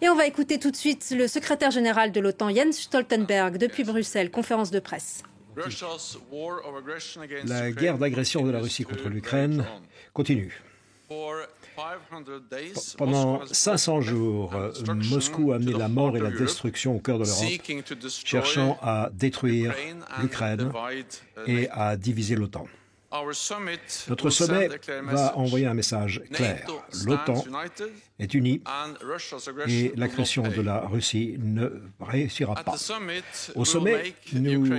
Et on va écouter tout de suite le secrétaire général de l'OTAN, Jens Stoltenberg, depuis Bruxelles, conférence de presse. La guerre d'agression de la Russie contre l'Ukraine continue. Pendant 500 jours, Moscou a amené la mort et la destruction au cœur de l'Europe, cherchant à détruire l'Ukraine et à diviser l'OTAN. Notre sommet va envoyer un message clair. L'OTAN est unie et l'agression de la Russie ne réussira pas. Au sommet, nous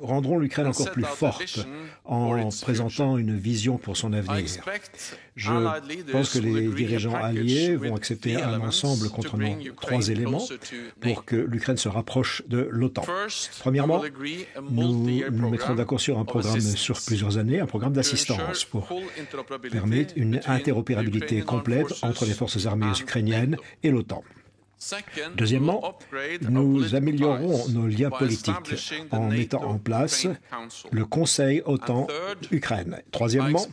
rendrons l'Ukraine encore plus forte en présentant une vision pour son avenir. Je pense que les dirigeants alliés vont accepter un ensemble contenant 3 éléments pour que l'Ukraine se rapproche de l'OTAN. Premièrement, nous nous mettrons d'accord sur un programme sur plusieurs années, un programme d'assistance pour permettre une interopérabilité complète entre les forces armées ukrainiennes et l'OTAN. Deuxièmement, nous améliorerons nos liens politiques en mettant en place le Conseil OTAN-Ukraine. Troisièmement,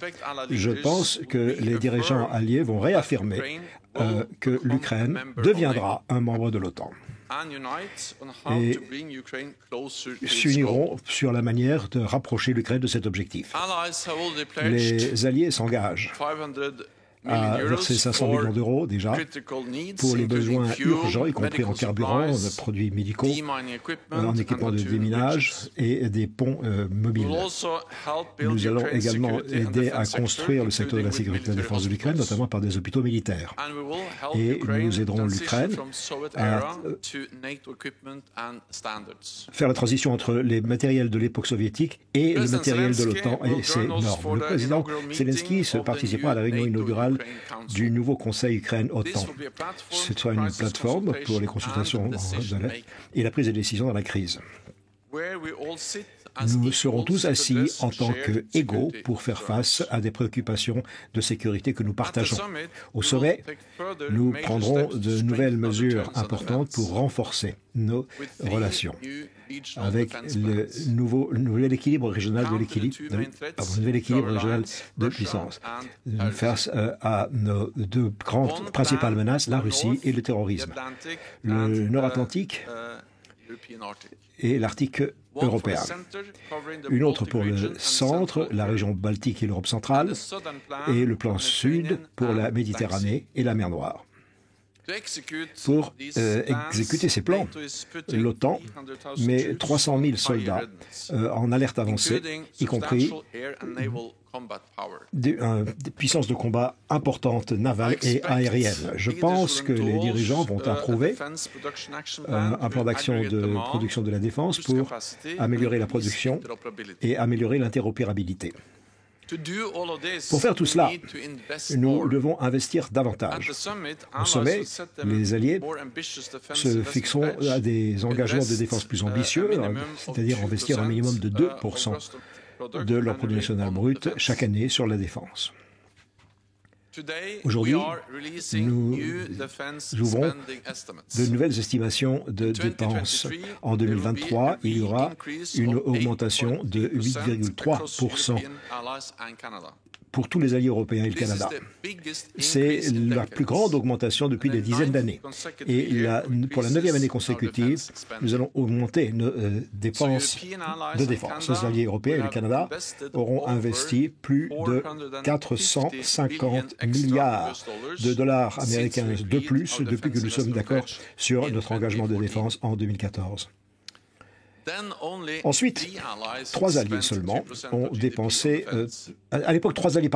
je pense que les dirigeants alliés vont réaffirmer que l'Ukraine deviendra un membre de l'OTAN et s'uniront sur la manière de rapprocher l'Ukraine de cet objectif. Les alliés s'engagent à verser 500 millions d'euros déjà pour les besoins urgents, y compris en carburant, en produits médicaux, en équipement de déminage et des ponts mobiles. Nous allons également aider à construire le secteur de la sécurité et de la défense de l'Ukraine, notamment par des hôpitaux militaires. Et nous aiderons l'Ukraine à faire la transition entre les matériels de l'époque soviétique et le matériel de l'OTAN et ses normes. Le président Zelensky participera à la réunion inaugurale du nouveau Conseil Ukraine-OTAN. Ce sera une plateforme pour les consultations et la prise de décision dans la crise. Nous serons tous assis en tant qu'égaux pour faire face à des préoccupations de sécurité que nous partageons. Au sommet, nous prendrons de nouvelles mesures importantes pour renforcer nos relations avec le nouvel équilibre régional de puissance, face à nos 2 grandes principales menaces, la Russie et le terrorisme, le Nord-Atlantique et l'Arctique européen. Une autre pour le centre, la région Baltique et l'Europe centrale, et le plan sud pour la Méditerranée et la mer Noire. Pour exécuter ces plans, l'OTAN met 300 000 soldats en alerte avancée, y compris des puissances de combat importantes navales et aériennes. Je pense que les dirigeants vont approuver un plan d'action de production de la défense pour améliorer la production et améliorer l'interopérabilité. Pour faire tout cela, nous devons investir davantage. Au sommet, les alliés se fixeront à des engagements de défense plus ambitieux, c'est-à-dire investir un minimum de 2% de leur produit national brut chaque année sur la défense. Aujourd'hui, nous ouvrons de nouvelles estimations de dépenses. En 2023, il y aura une augmentation de 8,3% pour tous les alliés européens et le Canada. C'est la plus grande augmentation depuis des dizaines d'années. Et pour la 9e année consécutive, nous allons augmenter nos dépenses de défense. Les alliés européens et le Canada auront investi plus de 450 milliards de dollars américains de plus depuis que nous sommes d'accord sur notre engagement de défense en 2014. Ensuite, 3 alliés seulement ont dépensé, à l'époque 3 alliés,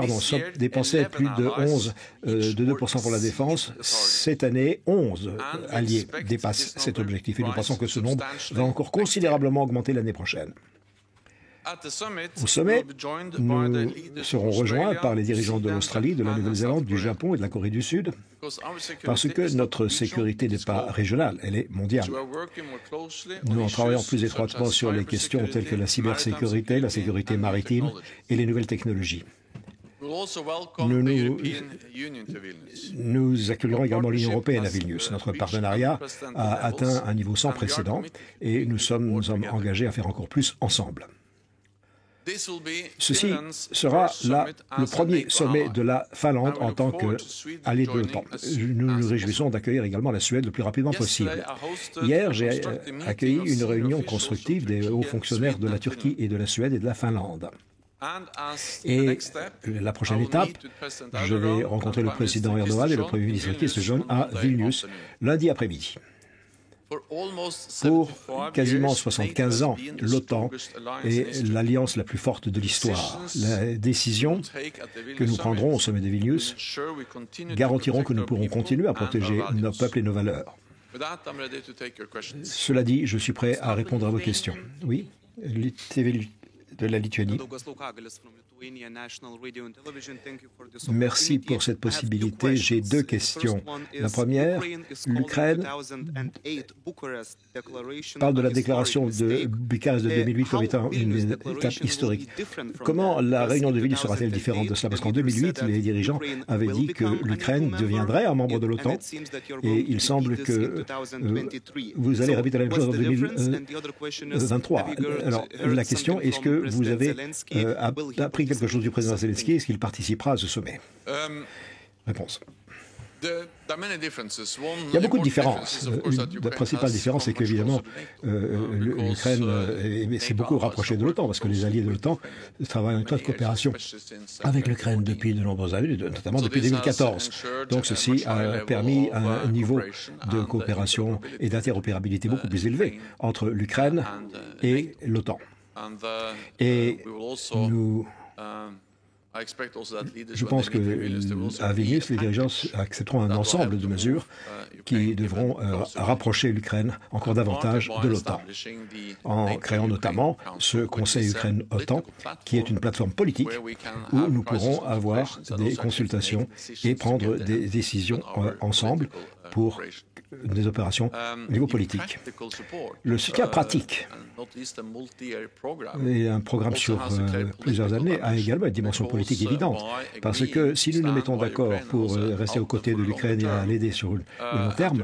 dépensaient plus de 2% pour la défense. Cette année, 11 alliés dépassent cet objectif et nous pensons que ce nombre va encore considérablement augmenter l'année prochaine. Au sommet, nous serons rejoints par les dirigeants de l'Australie, de la Nouvelle-Zélande, du Japon et de la Corée du Sud, parce que notre sécurité n'est pas régionale, elle est mondiale. Nous en travaillons plus étroitement sur les questions telles que la cybersécurité, la sécurité maritime et les nouvelles technologies. Nous accueillerons également l'Union européenne à Vilnius. Notre partenariat a atteint un niveau sans précédent et nous sommes engagés à faire encore plus ensemble. Ceci sera le premier sommet de la Finlande en tant qu'allié de l'OTAN. Nous nous réjouissons d'accueillir également la Suède le plus rapidement possible. Hier, j'ai accueilli une réunion constructive des hauts fonctionnaires de la Turquie et de la Suède et de la Finlande. Et la prochaine étape, je vais rencontrer le président Erdogan et le premier ministre Kirst John à Vilnius lundi après-midi. Pour quasiment 75 ans, l'OTAN est l'alliance la plus forte de l'histoire. Les décisions que nous prendrons au sommet de Vilnius garantiront que nous pourrons continuer à protéger nos peuples et nos valeurs. Cela dit, je suis prêt à répondre à vos questions. Oui, TV de la Lituanie. Merci pour cette possibilité. J'ai deux questions. La première, l'Ukraine parle de la déclaration de Bucarest de 2008 comme étant une étape historique. Comment la réunion de Vilnius sera-t-elle différente de cela? Parce qu'en 2008, les dirigeants avaient dit que l'Ukraine deviendrait un membre de l'OTAN et il semble que vous allez répéter la même chose en 2023. Alors, la question, est-ce que vous avez appris quelque chose du président Zelensky? Est-ce qu'il participera à ce sommet? Réponse. Il y a beaucoup de différences. La principale différence, c'est qu'évidemment, l'Ukraine s'est beaucoup rapprochée de l'OTAN, parce que les alliés de l'OTAN travaillent en étroite coopération avec l'Ukraine depuis de nombreuses années, notamment depuis 2014. Donc ceci a permis un niveau de coopération et d'interopérabilité beaucoup plus élevé entre l'Ukraine et l'OTAN. Et je pense qu'à Vilnius, les dirigeants accepteront un ensemble de mesures qui devront rapprocher l'Ukraine encore davantage de l'OTAN, en créant notamment ce Conseil Ukraine-OTAN, qui est une plateforme politique où nous pourrons avoir des consultations et prendre des décisions ensemble pour des opérations au niveau politique. Le soutien pratique et un programme sur plusieurs années a également une dimension politique évidente, parce que si nous nous mettons d'accord pour rester aux côtés de l'Ukraine et à l'aider sur le long terme,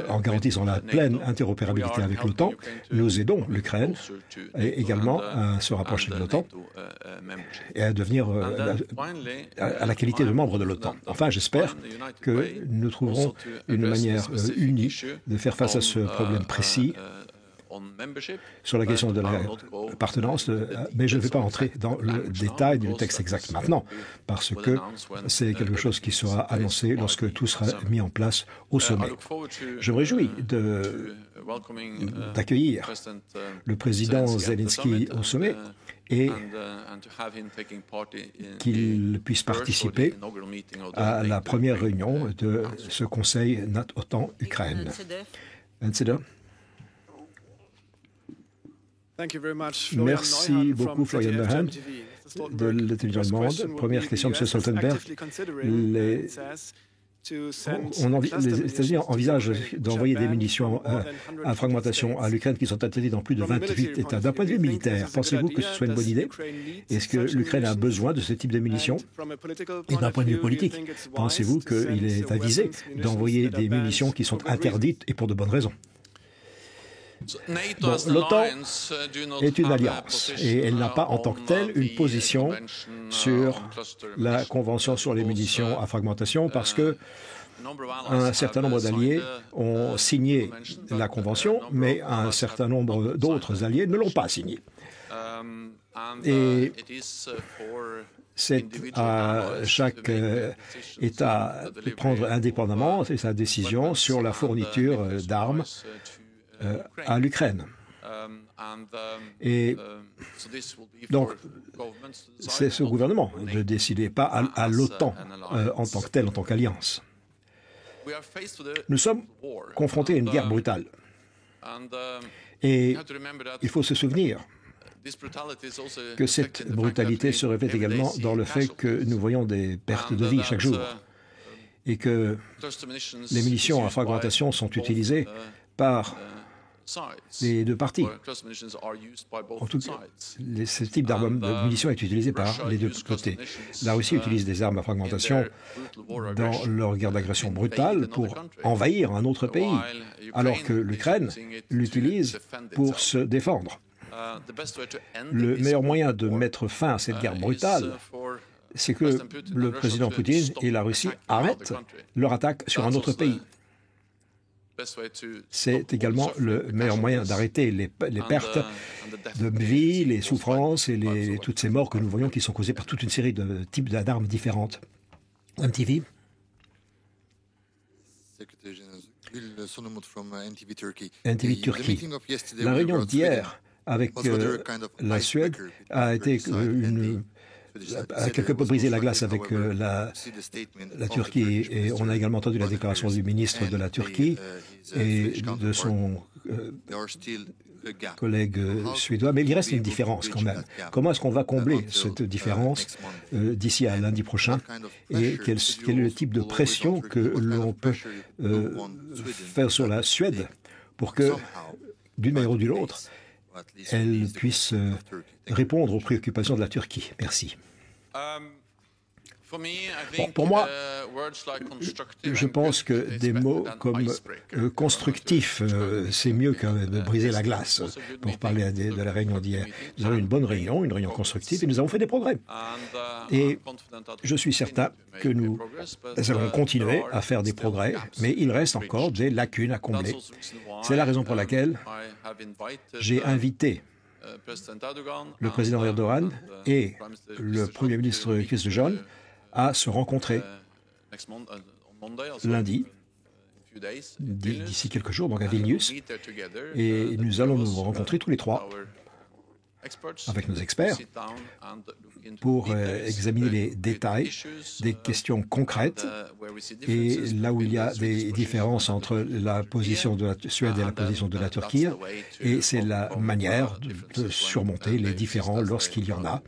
en garantissant la pleine interopérabilité avec l'OTAN, nous aidons l'Ukraine également à se rapprocher de l'OTAN et à devenir à la qualité de membre de l'OTAN. Enfin, j'espère que nous trouverons une manière unie de faire face à ce problème précis sur la question de l'appartenance, mais je ne vais pas entrer dans le détail du texte exact maintenant, parce que c'est quelque chose qui sera annoncé lorsque tout sera mis en place au sommet. Je me réjouis d'accueillir le président Zelensky au sommet et qu'il puisse participer à la première réunion de ce Conseil OTAN-Ukraine. Merci beaucoup, Florian Mahan, de la télévision allemande. Première question, M. Stoltenberg. Les États-Unis envisagent d'envoyer des munitions à fragmentation à l'Ukraine qui sont interdites dans plus de 28 États. D'un point de vue militaire, pensez-vous que ce soit une bonne idée? Est-ce que l'Ukraine a besoin de ce type de munitions? Et d'un point de vue politique, pensez-vous qu'il est avisé d'envoyer des munitions qui sont interdites et pour de bonnes raisons? Bon, l'OTAN est une alliance et elle n'a pas en tant que telle une position sur la Convention sur les munitions à fragmentation parce que un certain nombre d'alliés ont signé la Convention, mais un certain nombre d'autres alliés ne l'ont pas signée. Et c'est à chaque État de prendre indépendamment sa décision sur la fourniture d'armes à l'Ukraine. Et donc, c'est ce gouvernement de décider, pas à l'OTAN en tant que telle, en tant qu'alliance. Nous sommes confrontés à une guerre brutale. Et il faut se souvenir que cette brutalité se reflète également dans le fait que nous voyons des pertes de vie chaque jour et que les munitions à fragmentation sont utilisées par les deux parties. En tout cas, ce type d'arme de munitions est utilisé par les deux côtés. La Russie utilise des armes à fragmentation dans leur guerre d'agression brutale pour envahir un autre pays, alors que l'Ukraine l'utilise pour se défendre. Le meilleur moyen de mettre fin à cette guerre brutale, c'est que le président Poutine et la Russie arrêtent leur attaque sur un autre pays. C'est également le meilleur moyen d'arrêter les pertes de vie, les souffrances et toutes ces morts que nous voyons qui sont causées par toute une série de types d'armes différentes. MTV. NTV Turquie. La réunion d'hier avec la Suède a été a quelque peu brisé la glace avec la Turquie. Et on a également entendu la déclaration du ministre de la Turquie et de son collègue suédois. Mais il reste une différence quand même. Comment est-ce qu'on va combler cette différence d'ici à lundi prochain? Et quel est le type de pression que l'on peut faire sur la Suède pour que, d'une manière ou d'une autre, elle puisse répondre aux préoccupations de la Turquie? Merci. Bon, pour moi, je pense que des mots comme constructif, c'est mieux que de briser la glace, pour parler de la réunion d'hier. Nous avons eu une bonne réunion, une réunion constructive, et nous avons fait des progrès. Et je suis certain que nous allons continuer à faire des progrès, mais il reste encore des lacunes à combler. C'est la raison pour laquelle j'ai invité le président Erdogan et le Premier ministre Kılıçdaroğlu à se rencontrer lundi, d'ici quelques jours, donc à Vilnius, et nous allons nous rencontrer tous les trois avec nos experts pour examiner les détails des questions concrètes et là où il y a des différences entre la position de la Suède et la position de la Turquie, et c'est la manière de surmonter les différends lorsqu'il y en a,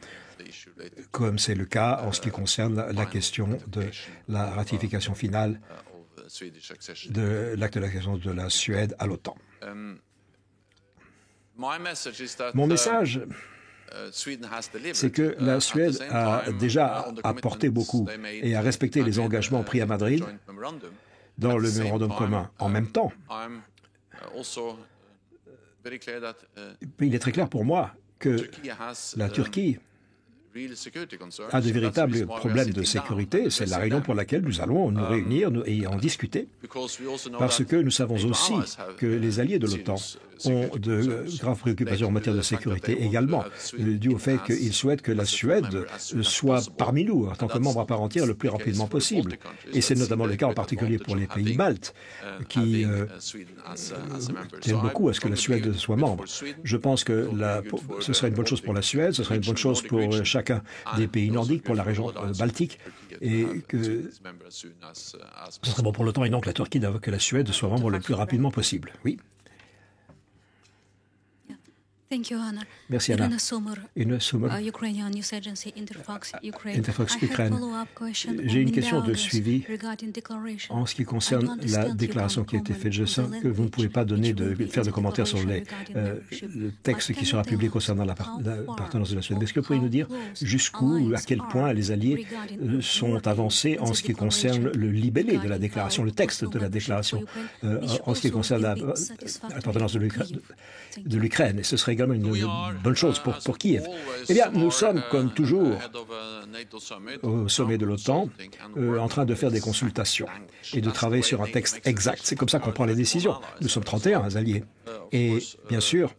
comme c'est le cas en ce qui concerne la question de la ratification finale de l'acte d'adhésion de la Suède à l'OTAN. Mon message, c'est que la Suède a déjà apporté beaucoup et a respecté les engagements pris à Madrid dans le mémorandum commun. En même temps, il est très clair pour moi que la Turquie a de véritables problèmes de sécurité. C'est la raison pour laquelle nous allons nous réunir et en discuter, parce que nous savons aussi que les alliés de l'OTAN ont de graves préoccupations en matière de sécurité également, dû au fait qu'ils souhaitent que la Suède soit parmi nous, en tant que membre à part entière, le plus rapidement possible. Et c'est notamment le cas en particulier pour les pays baltes, qui tiennent beaucoup à ce que la Suède soit membre. Je pense que ce serait une bonne chose pour la Suède, ce serait une bonne chose pour chacun des pays nordiques, pour la région baltique, et que ce serait bon pour l'OTAN et donc la Turquie que la Suède soit membre le plus rapidement possible. Oui. Merci Anna. Irina Sommer, Interfax Ukraine. J'ai une question de suivi en ce qui concerne la déclaration qui a été faite. Je sens que vous ne pouvez pas faire de commentaires sur le texte qui sera publié concernant l'appartenance de la Suède. Est-ce que vous pouvez nous dire jusqu'où, à quel point les Alliés sont avancés en ce qui concerne le libellé de la déclaration, le texte de la déclaration, en ce qui concerne l'appartenance de l'Ukraine? Et ce serait également une bonne chose pour Kiev. Eh bien, nous sommes, comme toujours, au sommet de l'OTAN, en train de faire des consultations et de travailler sur un texte exact. C'est comme ça qu'on prend les décisions. Nous sommes 31 alliés. Et bien sûr,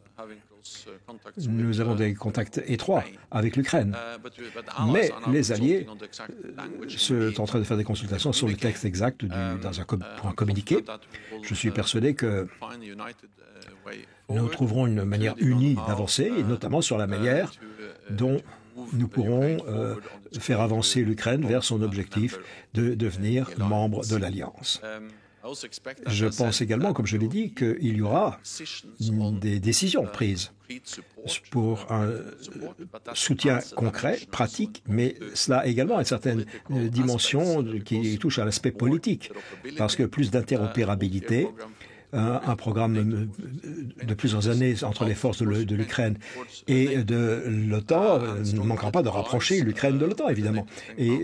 nous avons des contacts étroits avec l'Ukraine. Mais les alliés sont en train de faire des consultations sur le texte exact pour un communiqué. Je suis persuadé que nous trouverons une manière unie d'avancer, et notamment sur la manière dont nous pourrons faire avancer l'Ukraine vers son objectif de devenir membre de l'Alliance. Je pense également, comme je l'ai dit, qu'il y aura des décisions prises pour un soutien concret, pratique, mais cela a également une certaine dimension qui touche à l'aspect politique, parce que plus d'interopérabilité, un programme de plusieurs années entre les forces de l'Ukraine et de l'OTAN ne manquera pas de rapprocher l'Ukraine de l'OTAN, évidemment. Et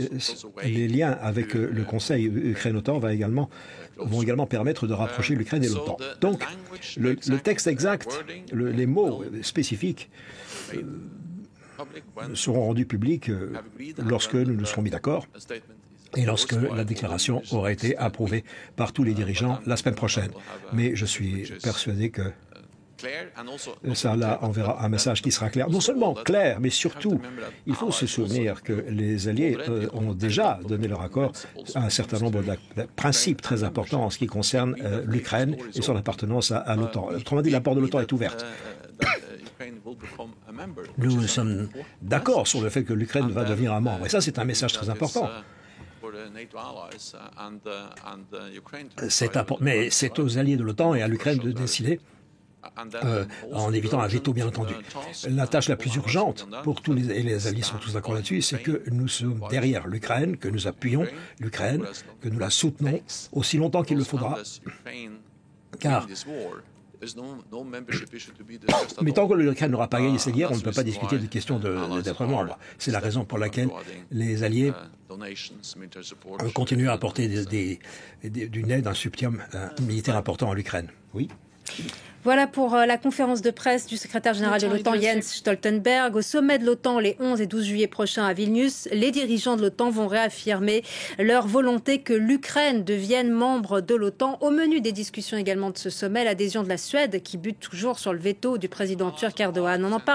les liens avec le Conseil Ukraine-OTAN vont également permettre de rapprocher l'Ukraine et l'OTAN. Donc, le texte exact, les mots spécifiques seront rendus publics lorsque nous nous serons mis d'accord et lorsque la déclaration aura été approuvée par tous les dirigeants la semaine prochaine. Mais je suis persuadé que ça là enverra un message qui sera clair. Non seulement clair, mais surtout, il faut se souvenir que les Alliés ont déjà donné leur accord à un certain nombre de principes très importants en ce qui concerne l'Ukraine et son appartenance à l'OTAN. Autrement dit, la porte de l'OTAN est ouverte. Nous sommes d'accord sur le fait que l'Ukraine va devenir un membre. Et ça, c'est un message très important. Mais c'est aux alliés de l'OTAN et à l'Ukraine de décider en évitant un veto, bien entendu. La tâche la plus urgente pour tous et les alliés sont tous d'accord là-dessus, c'est que nous sommes derrière l'Ukraine, que nous appuyons l'Ukraine, que nous la soutenons aussi longtemps qu'il le faudra. Car mais tant que l'Ukraine n'aura pas gagné cette guerre, on ne peut pas discuter de questions d'être membre. C'est la raison pour laquelle les alliés continuent à apporter d'une aide, un soutien militaire important à l'Ukraine. Oui. Voilà pour la conférence de presse du secrétaire général de l'OTAN, Jens Stoltenberg. Au sommet de l'OTAN, les 11 et 12 juillet prochains à Vilnius, les dirigeants de l'OTAN vont réaffirmer leur volonté que l'Ukraine devienne membre de l'OTAN. Au menu des discussions également de ce sommet, l'adhésion de la Suède, qui bute toujours sur le veto du président turc Erdogan. On en parle